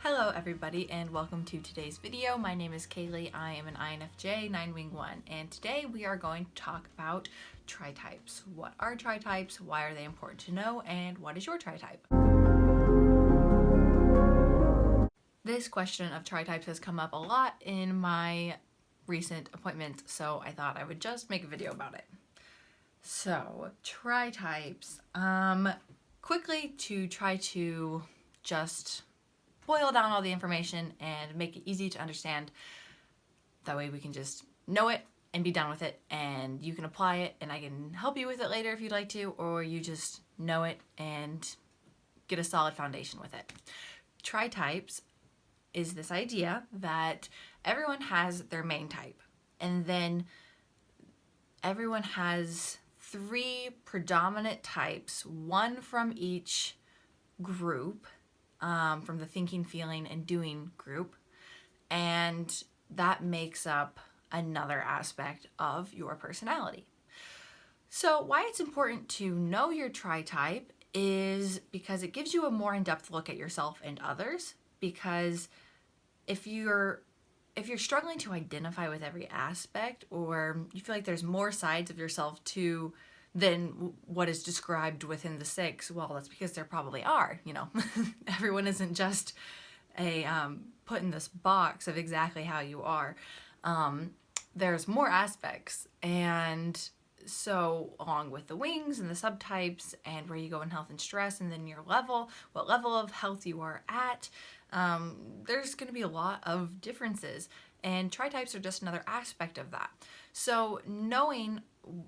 Hello everybody and welcome to today's video. My name is Kaylee. I am an INFJ 9-wing 1 and today we are going to talk about TriTypes. What are TriTypes? Why are they important to know? And what is your TriType? This question of TriTypes has come up a lot in my recent appointments, so I thought I would just make a video about it. So, TriTypes. Quickly to try to just boil down all the information and make it easy to understand. That way we can just know it and be done with it, and you can apply it and I can help you with it later if you'd like to, or you just know it and get a solid foundation with it. TriTypes is this idea that everyone has their main type, and then everyone has 3 predominant types, one from each group, from the thinking, feeling, and doing group, and that makes up another aspect of your personality. So why it's important to know your TriType is because it gives you a more in-depth look at yourself and others, because if you're struggling to identify with every aspect, or you feel like there's more sides of yourself than what is described within the 6, well, that's because there probably are, Everyone isn't just put in this box of exactly how you are. There's more aspects, and so along with the wings and the subtypes and where you go in health and stress, and then what level of health you are at, there's going to be a lot of differences, and TriTypes are just another aspect of that. So knowing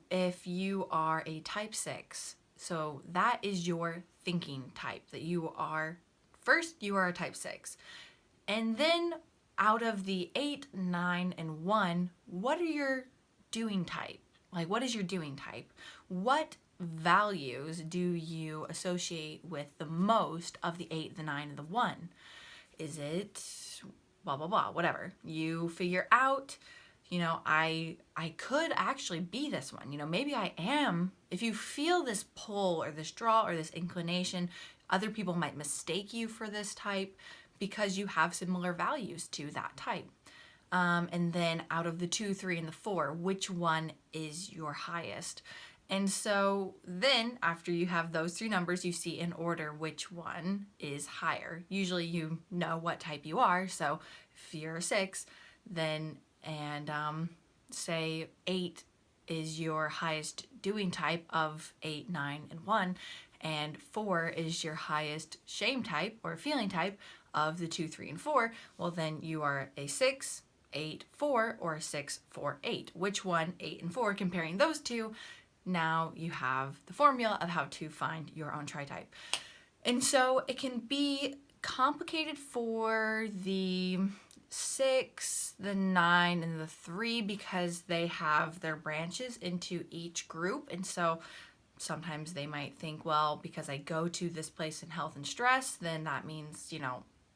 if you are a type 6, so that is your thinking type, that you are a type 6. And then out of the 8, 9, and 1, what are your doing type? Like, what is your doing type? What values do you associate with the most of the 8, the 9, and the 1? Is it blah, blah, blah, whatever. You figure out, I could actually be this one. Maybe I am. If you feel this pull or this draw or this inclination, other people might mistake you for this type because you have similar values to that type. And then out of the 2, 3, and the 4, which one is your highest? And so then after you have those 3 numbers, you see in order which one is higher. Usually you know what type you are. So if you're a 6, then say 8 is your highest doing type of 8, 9, and 1, and 4 is your highest shame type or feeling type of the 2, 3, and 4, well then you are a 6, 8, 4, or a 6, 4, 8. Which one, 8 and 4, comparing those two, now you have the formula of how to find your own TriType. And so it can be complicated for the 6, the 9, and the 3 because they have their branches into each group. And so sometimes they might think, well, because I go to this place in health and stress, then that means,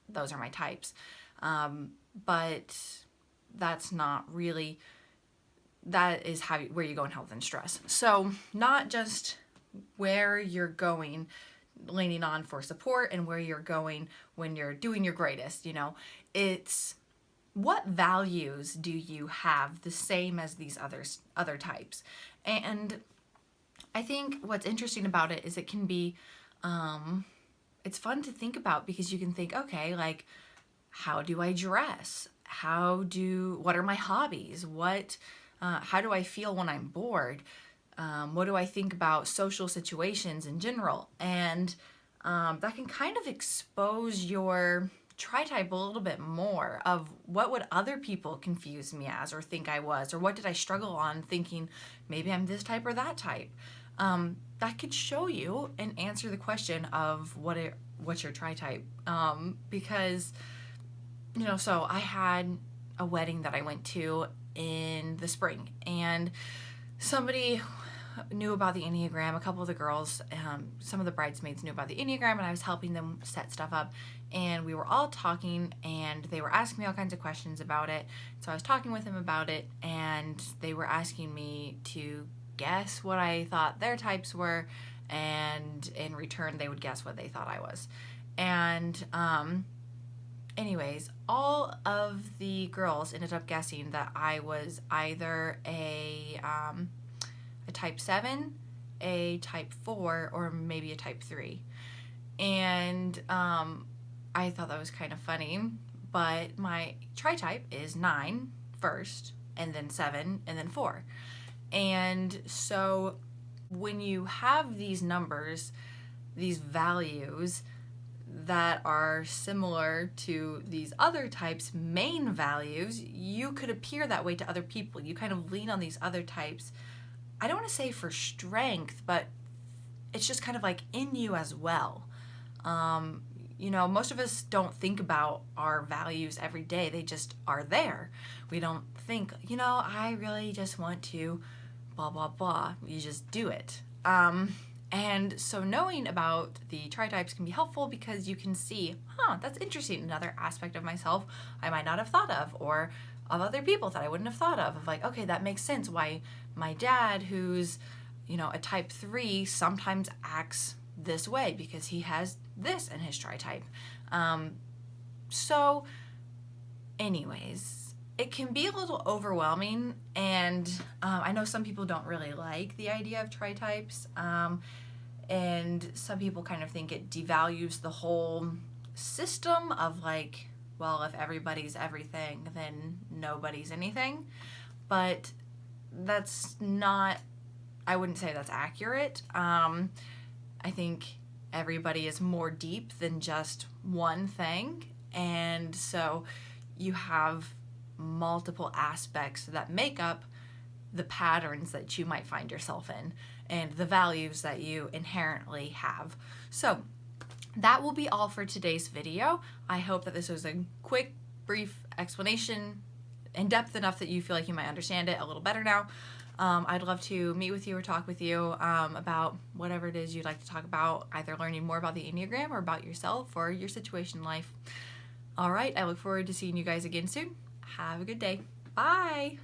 those are my types. But that's not really, that is where you go in health and stress. So not just where you're going, leaning on for support, and where you're going when you're doing your greatest, it's what values do you have the same as these other types. And I think what's interesting about it is it can be, it's fun to think about, because you can think, okay, like, how do I dress? What are my hobbies? How do I feel when I'm bored? What do I think about social situations in general? And that can kind of expose your TriType a little bit more of what would other people confuse me as or think I was, or what did I struggle on thinking maybe I'm this type or that type. That could show you and answer the question of what's your TriType. Because, so I had a wedding that I went to in the spring, and somebody knew about the Enneagram. A couple of the girls, some of the bridesmaids knew about the Enneagram, and I was helping them set stuff up, and we were all talking, and they were asking me all kinds of questions about it. So I was talking with them about it, and they were asking me to guess what I thought their types were, and in return they would guess what they thought I was. And anyways, all of the girls ended up guessing that I was either a type 7, a type 4, or maybe a type 3. And I thought that was kind of funny, but my TriType is 9 first, and then 7, and then 4. And so when you have these numbers, these values that are similar to these other types' main values, you could appear that way to other people. You kind of lean on these other types. I don't want to say for strength, but it's just kind of like in you as well. You know, most of us don't think about our values every day. They just are there. We don't think, you know, I really just want to blah, blah, blah. You just do it. And so knowing about the TriTypes can be helpful because you can see, that's interesting. Another aspect of myself I might not have thought of, or of other people that I wouldn't have thought of like, okay, that makes sense why my dad, who's, you know, a type 3, sometimes acts this way because he has this in his TriType. So anyways, it can be a little overwhelming, and I know some people don't really like the idea of TriTypes, and some people kind of think it devalues the whole system of like, well, if everybody's everything, then nobody's anything. But that's not, I wouldn't say that's accurate. I think everybody is more deep than just one thing, and so you have multiple aspects that make up the patterns that you might find yourself in and the values that you inherently have. So that will be all for today's video. I hope that this was a quick, brief explanation, in depth enough that you feel like you might understand it a little better now. I'd love to meet with you or talk with you about whatever it is you'd like to talk about, either learning more about the Enneagram or about yourself or your situation in life. All right, I look forward to seeing you guys again soon. Have a good day. Bye.